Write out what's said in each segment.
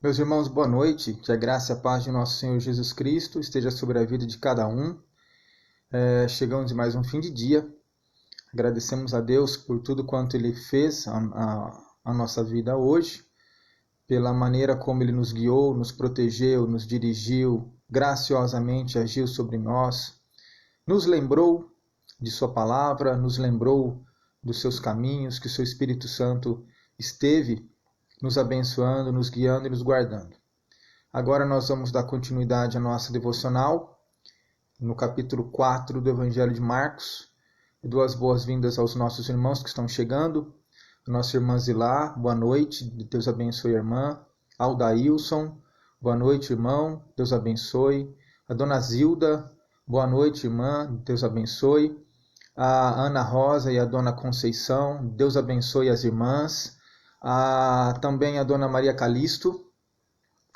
Meus irmãos, boa noite. Que a graça e a paz de nosso Senhor Jesus Cristo esteja sobre a vida de cada um. Chegamos em mais um fim de dia. Agradecemos a Deus por tudo quanto Ele fez a nossa vida hoje, pela maneira como Ele nos guiou, nos protegeu, nos dirigiu, graciosamente agiu sobre nós, nos lembrou de Sua palavra, nos lembrou dos seus caminhos, que o Seu Espírito Santo esteve nos abençoando, nos guiando e nos guardando. Agora nós vamos dar continuidade à nossa devocional, no capítulo 4 do Evangelho de Marcos. E dou as boas-vindas aos nossos irmãos que estão chegando. Nossa irmã Zilá, boa noite, Deus abençoe a irmã. Aldailson, boa noite, irmão, Deus abençoe. A dona Zilda, boa noite, irmã, Deus abençoe. A Ana Rosa e a dona Conceição, Deus abençoe as irmãs. Também a dona Maria Calisto,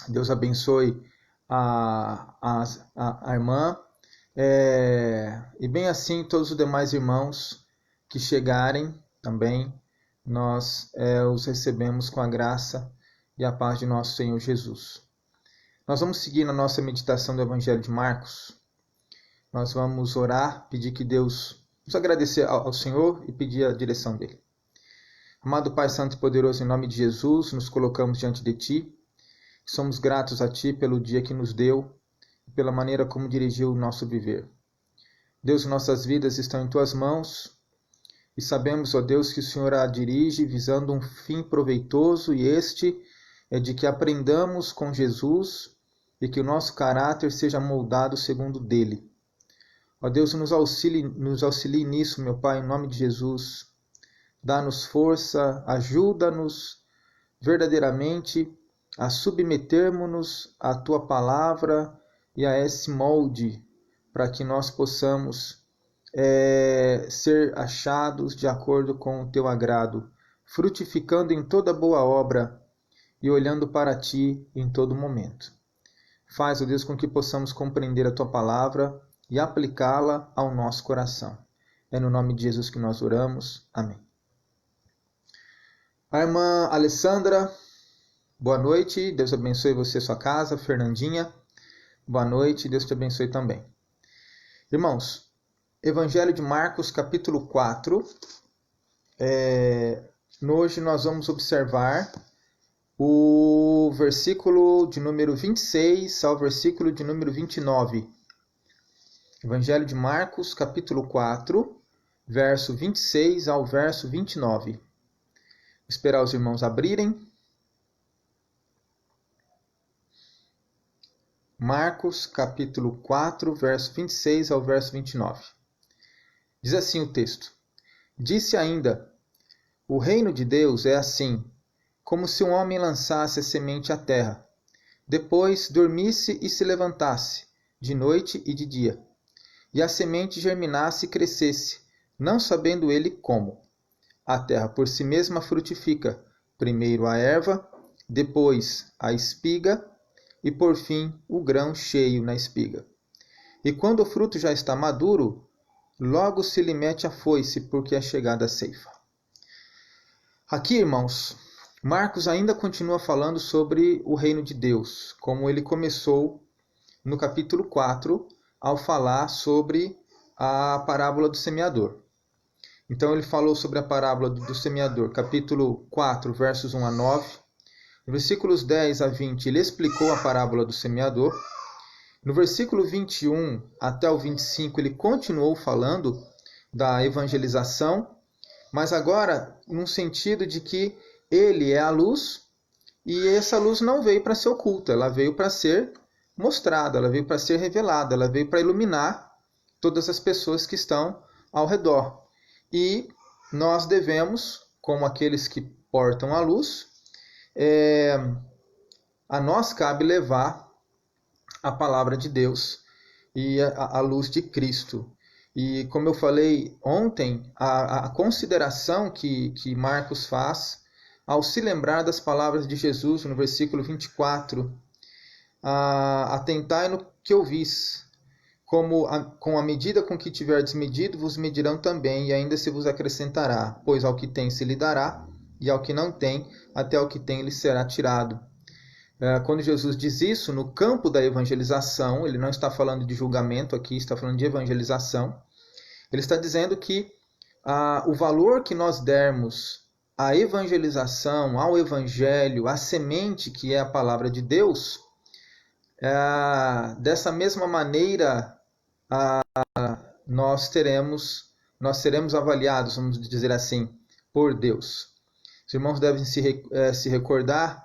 Deus abençoe a irmã. E bem assim todos os demais irmãos que chegarem também, nós os recebemos com a graça e a paz de nosso Senhor Jesus. Nós vamos seguir na nossa meditação do Evangelho de Marcos. Nós vamos orar, pedir que Deus, vamos agradecer ao Senhor e pedir a direção dele. Amado Pai Santo e Poderoso, em nome de Jesus, nos colocamos diante de Ti. Somos gratos a Ti pelo dia que nos deu e pela maneira como dirigiu o nosso viver. Deus, nossas vidas estão em Tuas mãos e sabemos, ó Deus, que o Senhor a dirige visando um fim proveitoso, e este é de que aprendamos com Jesus e que o nosso caráter seja moldado segundo o dele. Ó Deus, nos auxilie nisso, meu Pai, em nome de Jesus. Dá-nos força, ajuda-nos verdadeiramente a submetermos-nos à Tua palavra e a esse molde, para que nós possamos ser achados de acordo com o Teu agrado, frutificando em toda boa obra e olhando para Ti em todo momento. Faz, ó Deus, com que possamos compreender a Tua palavra e aplicá-la ao nosso coração. É no nome de Jesus que nós oramos. Amém. A irmã Alessandra, boa noite, Deus abençoe você e sua casa. Fernandinha, boa noite, Deus te abençoe também. Irmãos, Evangelho de Marcos, capítulo 4. Hoje nós vamos observar o versículo de número 26 ao versículo de número 29. Evangelho de Marcos, capítulo 4, verso 26 ao verso 29. Esperar os irmãos abrirem. Marcos, capítulo 4, verso 26 ao verso 29. Diz assim o texto: Disse ainda: O reino de Deus é assim, como se um homem lançasse a semente à terra, depois dormisse e se levantasse, de noite e de dia, e a semente germinasse e crescesse, não sabendo ele como. A terra por si mesma frutifica, primeiro a erva, depois a espiga, e por fim o grão cheio na espiga. E quando o fruto já está maduro, logo se lhe mete a foice, porque é chegada a ceifa. Aqui, irmãos, Marcos ainda continua falando sobre o reino de Deus, como ele começou no capítulo 4, ao falar sobre a parábola do semeador. Então ele falou sobre a parábola do semeador, capítulo 4, versos 1 a 9. No versículos 10 a 20, ele explicou a parábola do semeador. No versículo 21 até o 25, ele continuou falando da evangelização, mas agora num sentido de que ele é a luz, e essa luz não veio para ser oculta, ela veio para ser mostrada, ela veio para ser revelada, ela veio para iluminar todas as pessoas que estão ao redor. E nós devemos, como aqueles que portam a luz, a nós cabe levar a palavra de Deus e a luz de Cristo. E como eu falei ontem, a consideração que Marcos faz ao se lembrar das palavras de Jesus no versículo 24, atentai no que ouvis, com a medida com que tiverdes medido, vos medirão também, e ainda se vos acrescentará, pois ao que tem se lhe dará, e ao que não tem, até o que tem lhe será tirado. Quando Jesus diz isso, no campo da evangelização, ele não está falando de julgamento aqui, está falando de evangelização. Ele está dizendo que o valor que nós dermos à evangelização, ao evangelho, à semente que é a palavra de Deus, dessa mesma maneira nós seremos avaliados, vamos dizer assim, por Deus. Os irmãos devem se recordar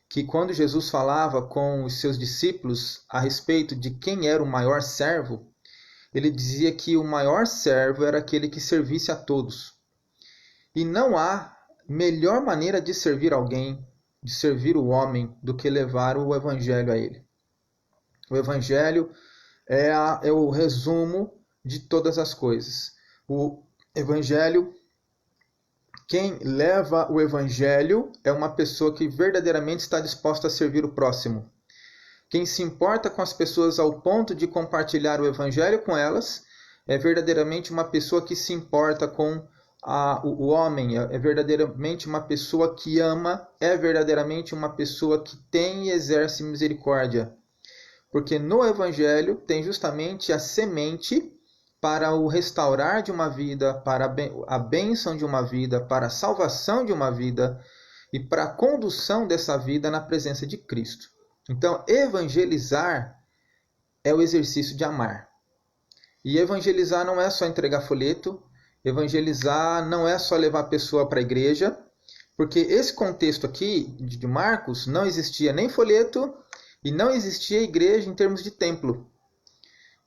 que quando Jesus falava com os seus discípulos a respeito de quem era o maior servo, ele dizia que o maior servo era aquele que servisse a todos. E não há melhor maneira de servir alguém, de servir o homem, do que levar o evangelho a ele. O evangelho é o resumo de todas as coisas. O evangelho, quem leva o evangelho é uma pessoa que verdadeiramente está disposta a servir o próximo. Quem se importa com as pessoas ao ponto de compartilhar o evangelho com elas é verdadeiramente uma pessoa que se importa com o homem, é verdadeiramente uma pessoa que ama, é verdadeiramente uma pessoa que tem e exerce misericórdia. Porque no evangelho tem justamente a semente para o restaurar de uma vida, para a bênção de uma vida, para a salvação de uma vida e para a condução dessa vida na presença de Cristo. Então, evangelizar é o exercício de amar. E evangelizar não é só entregar folheto, evangelizar não é só levar a pessoa para a igreja, porque esse contexto aqui de Marcos não existia nem folheto e não existia igreja em termos de templo.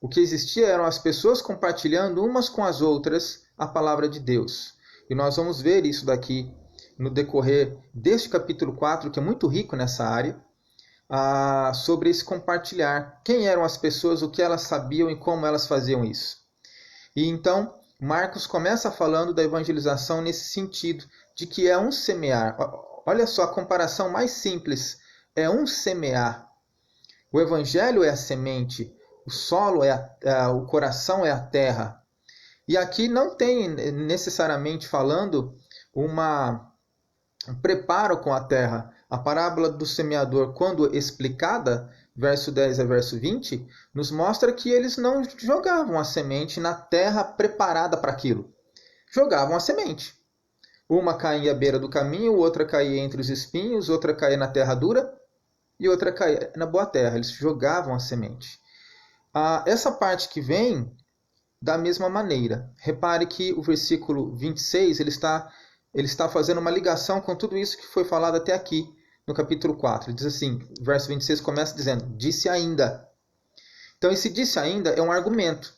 O que existia eram as pessoas compartilhando umas com as outras a palavra de Deus. E nós vamos ver isso daqui no decorrer deste capítulo 4, que é muito rico nessa área, sobre esse compartilhar. Quem eram as pessoas, o que elas sabiam e como elas faziam isso. E então, Marcos começa falando da evangelização nesse sentido, de que é um semear. Olha só, a comparação mais simples, é um semear. O evangelho é a semente, o solo o coração é a terra. E aqui não tem necessariamente falando um preparo com a terra. A parábola do semeador, quando explicada, verso 10 a verso 20, nos mostra que eles não jogavam a semente na terra preparada para aquilo. Jogavam a semente. Uma caía à beira do caminho, outra caía entre os espinhos, outra caía na terra dura e outra caía na boa terra. Eles jogavam a semente. Essa parte que vem, da mesma maneira. Repare que o versículo 26, ele está fazendo uma ligação com tudo isso que foi falado até aqui, no capítulo 4. Ele diz assim, o verso 26 começa dizendo, disse ainda. Então, esse disse ainda é um argumento.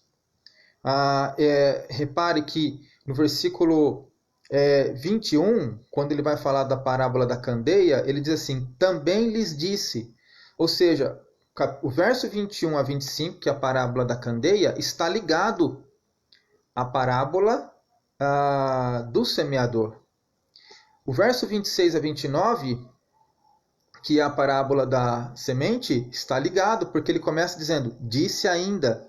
Repare que no versículo 21, quando ele vai falar da parábola da candeia, ele diz assim, também lhes disse. Ou seja, o verso 21 a 25, que é a parábola da candeia, está ligado à parábola do semeador. O verso 26 a 29, que é a parábola da semente, está ligado, porque ele começa dizendo, disse ainda.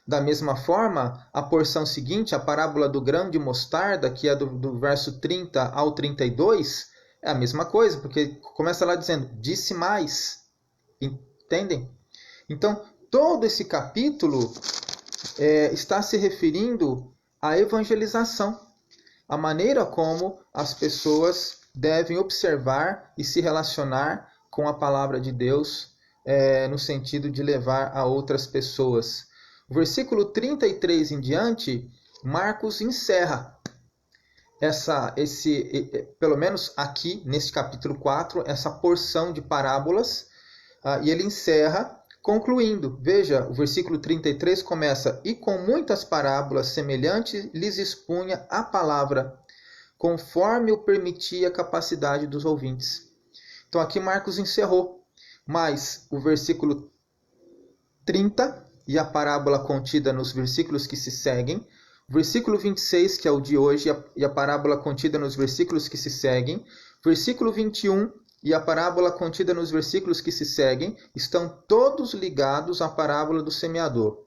Da mesma forma, a porção seguinte, a parábola do grão de mostarda, que é do verso 30 ao 32, é a mesma coisa, porque começa lá dizendo, disse mais. Entendem? Então, todo esse capítulo está se referindo à evangelização, a maneira como as pessoas devem observar e se relacionar com a palavra de Deus no sentido de levar a outras pessoas. O versículo 33 em diante, Marcos encerra pelo menos aqui, nesse capítulo 4, essa porção de parábolas, e ele encerra concluindo. Veja, o versículo 33 começa, e com muitas parábolas semelhantes lhes expunha a palavra, conforme o permitia a capacidade dos ouvintes. Então aqui Marcos encerrou, mas o versículo 30 e a parábola contida nos versículos que se seguem, o versículo 26, que é o de hoje, e a parábola contida nos versículos que se seguem, versículo 21 e a parábola contida nos versículos que se seguem, estão todos ligados à parábola do semeador.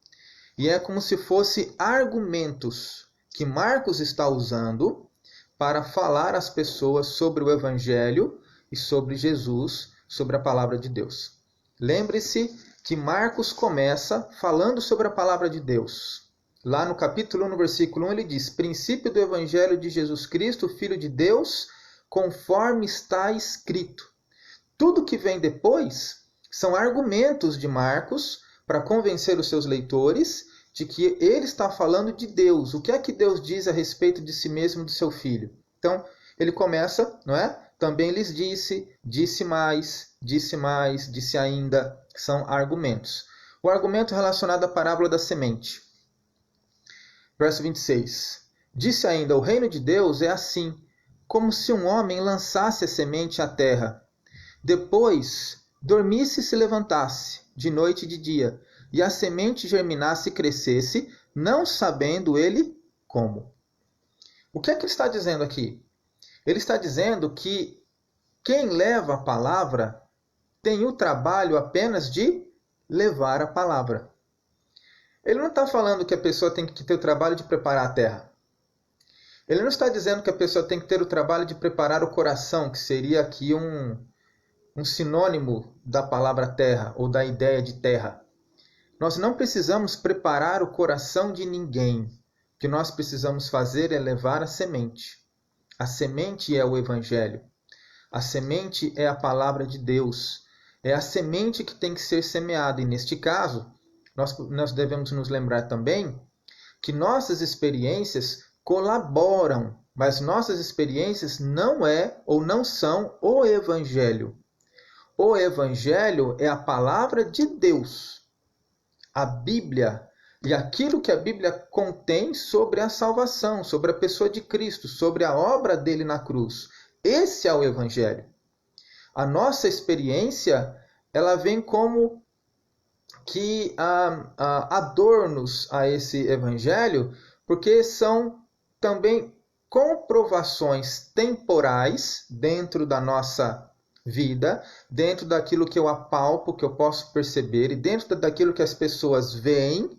E é como se fossem argumentos que Marcos está usando para falar às pessoas sobre o Evangelho e sobre Jesus, sobre a palavra de Deus. Lembre-se que Marcos começa falando sobre a palavra de Deus. Lá no capítulo 1, no versículo 1, ele diz: princípio do Evangelho de Jesus Cristo, Filho de Deus, conforme está escrito. Tudo que vem depois são argumentos de Marcos para convencer os seus leitores de que ele está falando de Deus. O que é que Deus diz a respeito de si mesmo e do seu Filho? Então, ele começa, não é? Também lhes disse mais, disse ainda, são argumentos. O argumento relacionado à parábola da semente. Verso 26. Disse ainda: o reino de Deus é assim, como se um homem lançasse a semente à terra. Depois, dormisse e se levantasse, de noite e de dia, e a semente germinasse e crescesse, não sabendo ele como. O que é que ele está dizendo aqui? Ele está dizendo que quem leva a palavra tem o trabalho apenas de levar a palavra. Ele não está falando que a pessoa tem que ter o trabalho de preparar a terra. Ele não está dizendo que a pessoa tem que ter o trabalho de preparar o coração, que seria aqui um sinônimo da palavra terra ou da ideia de terra. Nós não precisamos preparar o coração de ninguém. O que nós precisamos fazer é levar a semente. A semente é o Evangelho. A semente é a palavra de Deus. É a semente que tem que ser semeada. E neste caso, nós devemos nos lembrar também que nossas experiências colaboram, mas nossas experiências não é ou não são o Evangelho. O Evangelho é a palavra de Deus. A Bíblia e aquilo que a Bíblia contém sobre a salvação, sobre a pessoa de Cristo, sobre a obra dele na cruz. Esse é o Evangelho. A nossa experiência, ela vem como que adornos a esse Evangelho, porque são também comprovações temporais dentro da nossa vida, dentro daquilo que eu apalpo, que eu posso perceber, e dentro daquilo que as pessoas veem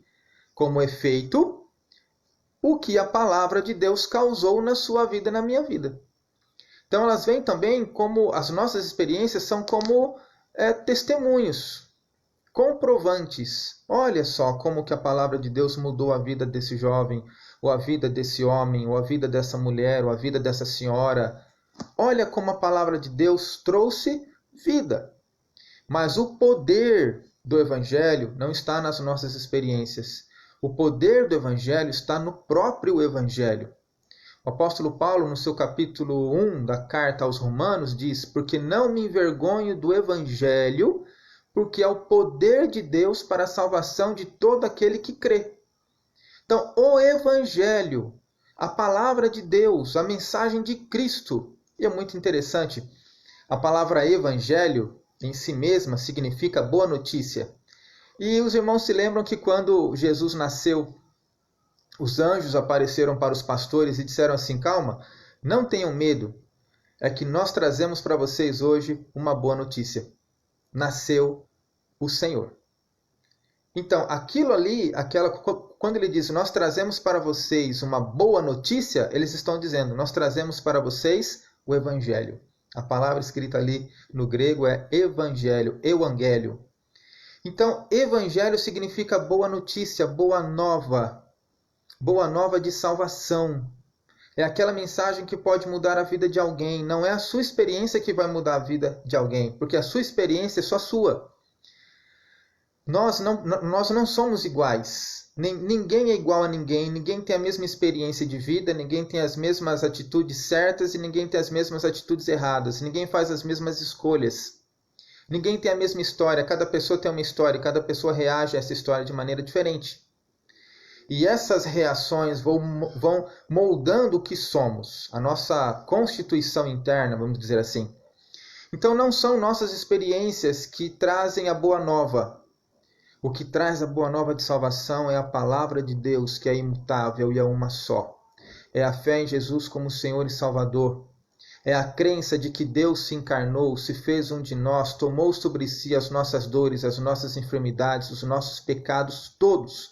como efeito, o que a palavra de Deus causou na sua vida e na minha vida. Então elas vêm também como, as nossas experiências são como testemunhos, comprovantes. Olha só como que a palavra de Deus mudou a vida desse jovem, ou a vida desse homem, ou a vida dessa mulher, ou a vida dessa senhora. Olha como a palavra de Deus trouxe vida. Mas o poder do Evangelho não está nas nossas experiências. O poder do Evangelho está no próprio Evangelho. O apóstolo Paulo, no seu capítulo 1 da carta aos Romanos, diz: porque não me envergonho do Evangelho, porque é o poder de Deus para a salvação de todo aquele que crê. Então, o Evangelho, a palavra de Deus, a mensagem de Cristo. E é muito interessante, a palavra Evangelho em si mesma significa boa notícia. E os irmãos se lembram que quando Jesus nasceu, os anjos apareceram para os pastores e disseram assim: calma, não tenham medo, é que nós trazemos para vocês hoje uma boa notícia. Nasceu o Senhor. Então, aquilo ali, quando ele diz, nós trazemos para vocês uma boa notícia, eles estão dizendo, nós trazemos para vocês o Evangelho. A palavra escrita ali no grego é Evangelho, Euangélio. Então, Evangelho significa boa notícia, boa nova de salvação. É aquela mensagem que pode mudar a vida de alguém. Não é a sua experiência que vai mudar a vida de alguém, porque a sua experiência é só sua. Nós não somos iguais. Ninguém é igual a ninguém. Ninguém tem a mesma experiência de vida. Ninguém tem as mesmas atitudes certas e ninguém tem as mesmas atitudes erradas. Ninguém faz as mesmas escolhas. Ninguém tem a mesma história. Cada pessoa tem uma história. Cada pessoa reage a essa história de maneira diferente. E essas reações vão moldando o que somos. A nossa constituição interna, vamos dizer assim. Então não são nossas experiências que trazem a boa nova. O que traz a boa nova de salvação é a palavra de Deus, que é imutável e é uma só. É a fé em Jesus como Senhor e Salvador. É a crença de que Deus se encarnou, se fez um de nós, tomou sobre si as nossas dores, as nossas enfermidades, os nossos pecados todos.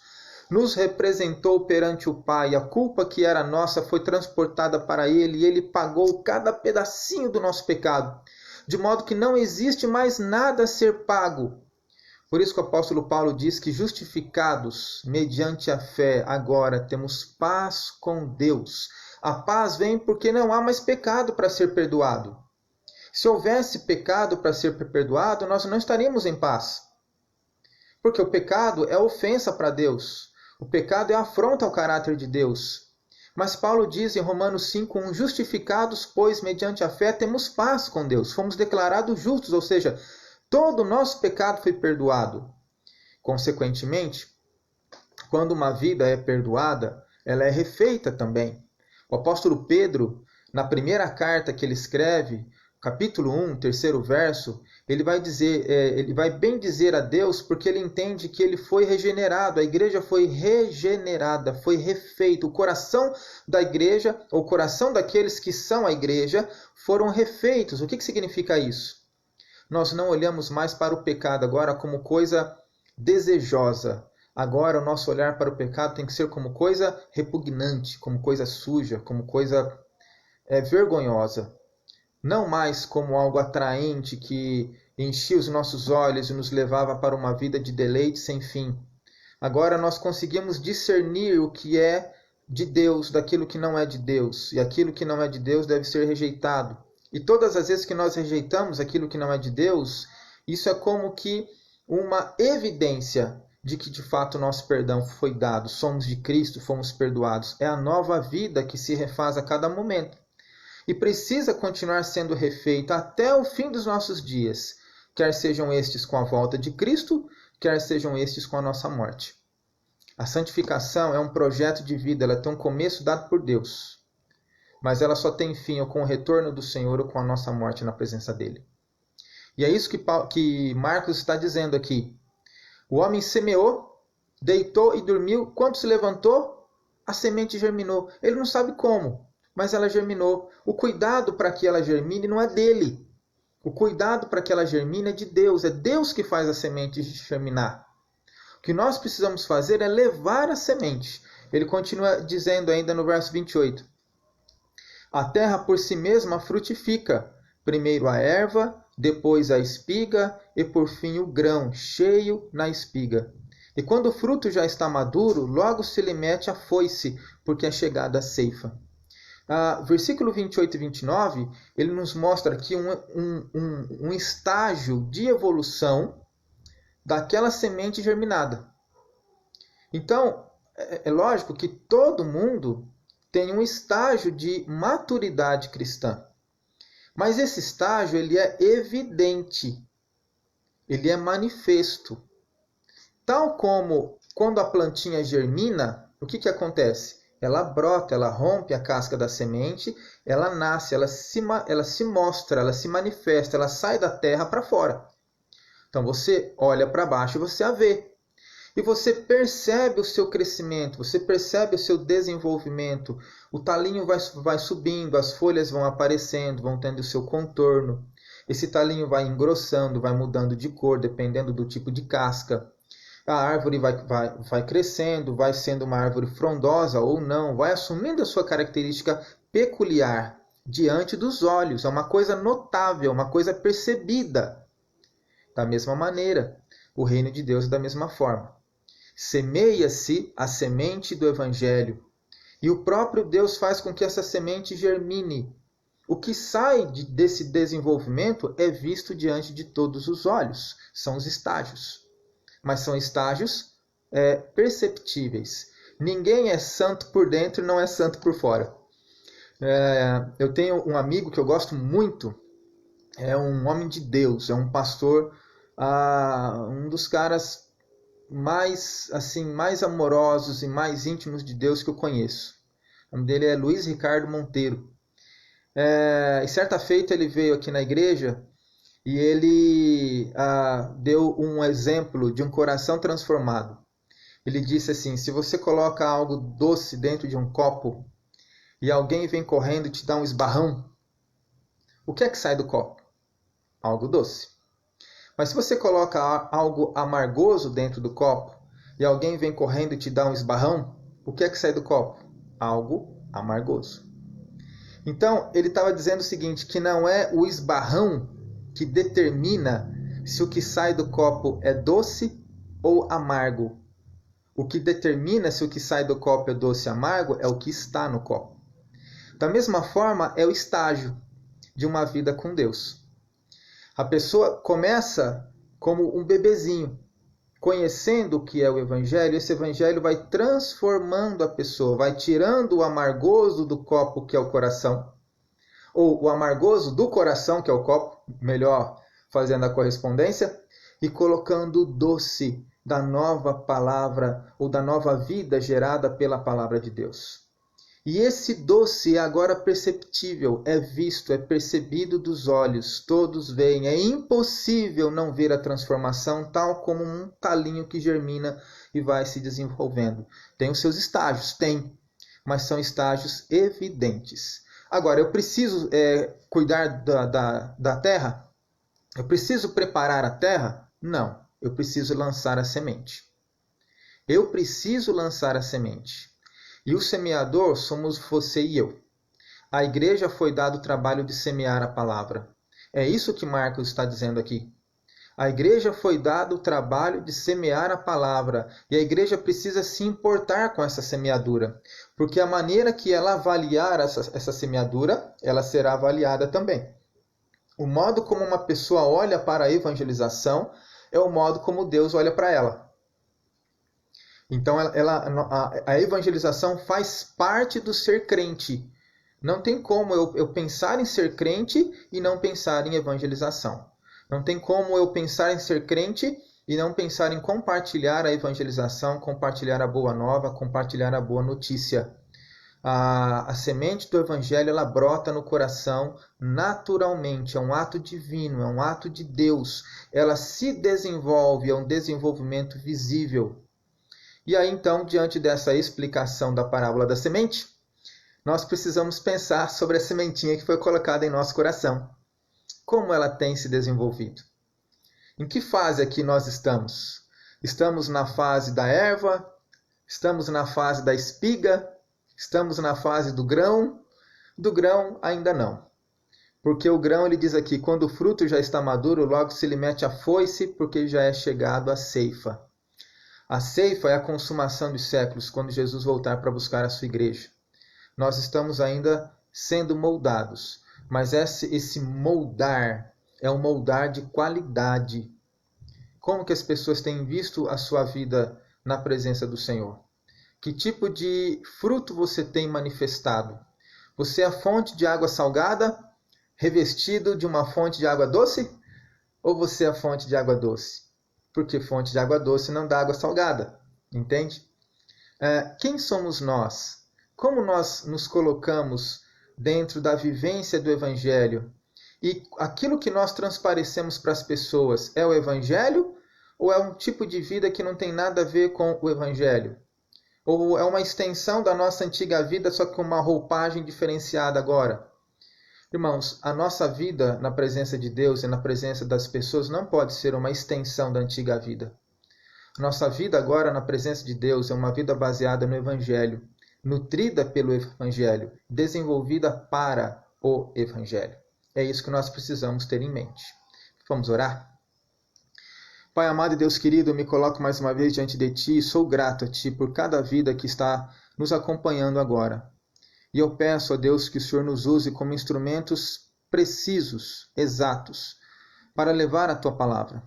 Nos representou perante o Pai. A culpa que era nossa foi transportada para Ele e Ele pagou cada pedacinho do nosso pecado. de modo que não existe mais nada a ser pago. Por isso que o apóstolo Paulo diz que justificados mediante a fé, agora temos paz com Deus. A paz vem porque não há mais pecado para ser perdoado. Se houvesse pecado para ser perdoado, nós não estaríamos em paz. Porque o pecado é ofensa para Deus. O pecado é afronta ao caráter de Deus. Mas Paulo diz em Romanos 5:1, justificados, pois, mediante a fé, temos paz com Deus. Fomos declarados justos, ou seja, todo o nosso pecado foi perdoado. Consequentemente, quando uma vida é perdoada, ela é refeita também. O apóstolo Pedro, na primeira carta que ele escreve, capítulo 1, terceiro verso, ele vai bem dizer a Deus porque ele entende que ele foi regenerado, a igreja foi regenerada, foi refeito. O coração da igreja, ou o coração daqueles que são a igreja, foram refeitos. O que significa isso? Nós não olhamos mais para o pecado agora como coisa desejosa. Agora o nosso olhar para o pecado tem que ser como coisa repugnante, como coisa suja, como coisa vergonhosa. Não mais como algo atraente que enchia os nossos olhos e nos levava para uma vida de deleite sem fim. Agora nós conseguimos discernir o que é de Deus daquilo que não é de Deus. E aquilo que não é de Deus deve ser rejeitado. E todas as vezes que nós rejeitamos aquilo que não é de Deus, isso é como que uma evidência de que de fato o nosso perdão foi dado. Somos de Cristo, fomos perdoados. É a nova vida que se refaz a cada momento. E precisa continuar sendo refeita até o fim dos nossos dias, quer sejam estes com a volta de Cristo, quer sejam estes com a nossa morte. A santificação é um projeto de vida, ela tem um começo dado por Deus, mas ela só tem fim ou com o retorno do Senhor ou com a nossa morte na presença dele. E é isso que Marcos está dizendo aqui. O homem semeou, deitou e dormiu. Quando se levantou, a semente germinou. Ele não sabe como, mas ela germinou. O cuidado para que ela germine não é dele. O cuidado para que ela germine é de Deus. É Deus que faz a semente germinar. O que nós precisamos fazer é levar a semente. Ele continua dizendo ainda no verso 28. A terra por si mesma frutifica. Primeiro a erva, depois a espiga e por fim o grão, cheio na espiga. E quando o fruto já está maduro, logo se lhe mete a foice, porque é chegada a ceifa. Versículo 28 e 29, ele nos mostra aqui um estágio de evolução daquela semente germinada. Então, é lógico que todo mundo tem um estágio de maturidade cristã. Mas esse estágio ele é evidente, ele é manifesto. Tal como quando a plantinha germina, o que acontece? Ela brota, ela rompe a casca da semente, ela nasce, ela se mostra, ela se manifesta, ela sai da terra para fora. Então você olha para baixo e você a vê. E você percebe o seu crescimento, você percebe o seu desenvolvimento. O talinho vai subindo, as folhas vão aparecendo, vão tendo o seu contorno. Esse talinho vai engrossando, vai mudando de cor, dependendo do tipo de casca. A árvore vai crescendo, vai sendo uma árvore frondosa ou não, vai assumindo a sua característica peculiar diante dos olhos. É uma coisa notável, uma coisa percebida. Da mesma maneira, o reino de Deus é da mesma forma. Semeia-se a semente do Evangelho e o próprio Deus faz com que essa semente germine. O que sai desse desenvolvimento é visto diante de todos os olhos. São os estágios. Mas são estágios perceptíveis. Ninguém é santo por dentro e não é santo por fora. Eu tenho um amigo que eu gosto muito, é um homem de Deus, é um pastor, um dos caras mais amorosos e mais íntimos de Deus que eu conheço. O nome dele é Luiz Ricardo Monteiro. E certa feita ele veio aqui na igreja e ele deu um exemplo de um coração transformado. Ele disse assim: se você coloca algo doce dentro de um copo e alguém vem correndo e te dá um esbarrão, o que é que sai do copo? Algo doce. Mas se você coloca algo amargoso dentro do copo e alguém vem correndo e te dá um esbarrão, o que é que sai do copo? Algo amargoso. Então, ele estava dizendo o seguinte, que não é o esbarrão que determina se o que sai do copo é doce ou amargo. O que determina se o que sai do copo é doce ou amargo é o que está no copo. Da mesma forma, é o estágio de uma vida com Deus. A pessoa começa como um bebezinho, conhecendo o que é o Evangelho. Esse Evangelho vai transformando a pessoa, vai tirando o amargoso do copo, que é o coração, ou o amargoso do coração, que é o copo, melhor fazendo a correspondência, e colocando o doce da nova palavra ou da nova vida gerada pela palavra de Deus. E esse doce é agora perceptível, é visto, é percebido dos olhos, todos veem. É impossível não ver a transformação, tal como um talinho que germina e vai se desenvolvendo. Tem os seus estágios? Tem, mas são estágios evidentes. Agora, eu preciso cuidar da terra? Eu preciso preparar a terra? Não, eu preciso lançar a semente. Eu preciso lançar a semente. E o semeador somos você e eu. A igreja foi dado o trabalho de semear a palavra. É isso que Marcos está dizendo aqui. A igreja foi dado o trabalho de semear a palavra. E a igreja precisa se importar com essa semeadura. Porque a maneira que ela avaliar essa semeadura, ela será avaliada também. O modo como uma pessoa olha para a evangelização é o modo como Deus olha para ela. Então, a evangelização faz parte do ser crente. Não tem como eu pensar em ser crente e não pensar em evangelização. Não tem como eu pensar em ser crente e não pensar em compartilhar a evangelização, compartilhar a boa nova, compartilhar a boa notícia. A semente do evangelho, ela brota no coração naturalmente, é um ato divino, é um ato de Deus. Ela se desenvolve, é um desenvolvimento visível. E aí, então, diante dessa explicação da parábola da semente, nós precisamos pensar sobre a sementinha que foi colocada em nosso coração. Como ela tem se desenvolvido? Em que fase aqui nós estamos? Estamos na fase da erva? Estamos na fase da espiga? Estamos na fase do grão? Do grão ainda não. Porque o grão, ele diz aqui, quando o fruto já está maduro, logo se lhe mete a foice, porque já é chegado a ceifa. A ceifa é a consumação dos séculos, quando Jesus voltar para buscar a sua igreja. Nós estamos ainda sendo moldados, mas esse moldar é um moldar de qualidade. Como que as pessoas têm visto a sua vida na presença do Senhor? Que tipo de fruto você tem manifestado? Você é a fonte de água salgada, revestido de uma fonte de água doce? Ou você é a fonte de água doce? Porque fonte de água doce não dá água salgada, entende? Quem somos nós? Como nós nos colocamos dentro da vivência do Evangelho? E aquilo que nós transparecemos para as pessoas é o Evangelho? Ou é um tipo de vida que não tem nada a ver com o Evangelho? Ou é uma extensão da nossa antiga vida, só que com uma roupagem diferenciada agora? Irmãos, a nossa vida na presença de Deus e na presença das pessoas não pode ser uma extensão da antiga vida. Nossa vida agora na presença de Deus é uma vida baseada no Evangelho, nutrida pelo Evangelho, desenvolvida para o Evangelho. É isso que nós precisamos ter em mente. Vamos orar? Pai amado e Deus querido, eu me coloco mais uma vez diante de Ti e sou grato a Ti por cada vida que está nos acompanhando agora. E eu peço a Deus que o Senhor nos use como instrumentos precisos, exatos, para levar a Tua palavra.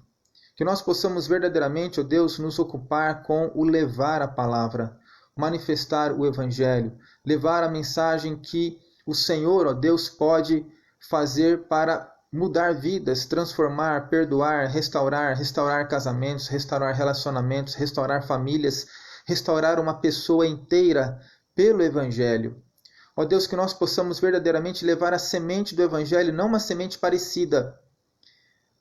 Que nós possamos verdadeiramente, ó Deus, nos ocupar com o levar a palavra, manifestar o Evangelho, levar a mensagem que o Senhor, ó Deus, pode fazer para mudar vidas, transformar, perdoar, restaurar casamentos, restaurar relacionamentos, restaurar famílias, restaurar uma pessoa inteira pelo Evangelho. Ó Deus, que nós possamos verdadeiramente levar a semente do Evangelho, não uma semente parecida,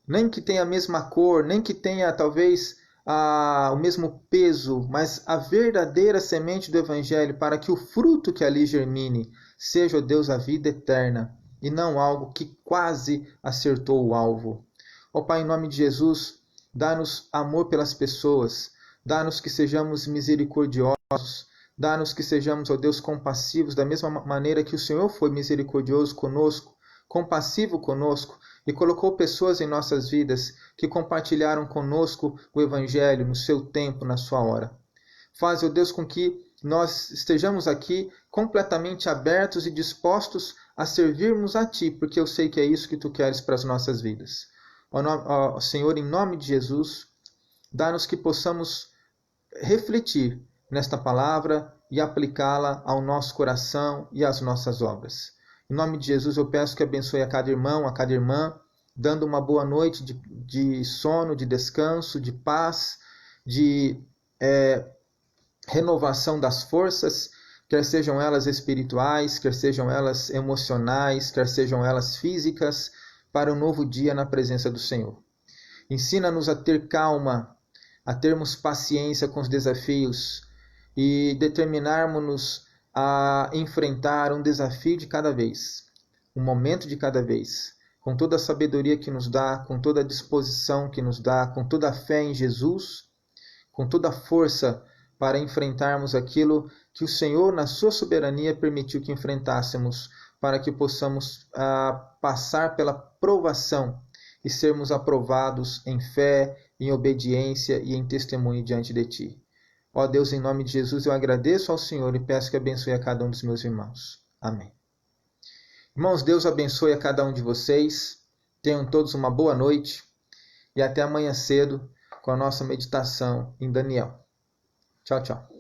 nem que tenha a mesma cor, nem que tenha talvez o mesmo peso, mas a verdadeira semente do Evangelho, para que o fruto que ali germine seja, ó Deus, a vida eterna, e não algo que quase acertou o alvo. Ó Pai, em nome de Jesus, dá-nos amor pelas pessoas, dá-nos que sejamos misericordiosos, dá-nos que sejamos, ó Deus, compassivos, da mesma maneira que o Senhor foi misericordioso conosco, compassivo conosco e colocou pessoas em nossas vidas que compartilharam conosco o Evangelho no seu tempo, na sua hora. Faz, ó Deus, com que nós estejamos aqui completamente abertos e dispostos a servirmos a Ti, porque eu sei que é isso que Tu queres para as nossas vidas. Ó Senhor, em nome de Jesus, dá-nos que possamos refletir nesta palavra e aplicá-la ao nosso coração e às nossas obras. Em nome de Jesus, eu peço que abençoe a cada irmão, a cada irmã, dando uma boa noite de sono, de descanso, de paz, de renovação das forças, quer sejam elas espirituais, quer sejam elas emocionais, quer sejam elas físicas, para um novo dia na presença do Senhor. Ensina-nos a ter calma, a termos paciência com os desafios e determinarmos-nos a enfrentar um desafio de cada vez, um momento de cada vez, com toda a sabedoria que nos dá, com toda a disposição que nos dá, com toda a fé em Jesus, com toda a força para enfrentarmos aquilo que o Senhor, na sua soberania, permitiu que enfrentássemos, para que possamos passar pela provação e sermos aprovados em fé, em obediência e em testemunho diante de Ti. Ó Deus, em nome de Jesus, eu agradeço ao Senhor e peço que abençoe a cada um dos meus irmãos. Amém. Irmãos, Deus abençoe a cada um de vocês. Tenham todos uma boa noite e até amanhã cedo com a nossa meditação em Daniel. Tchau, tchau.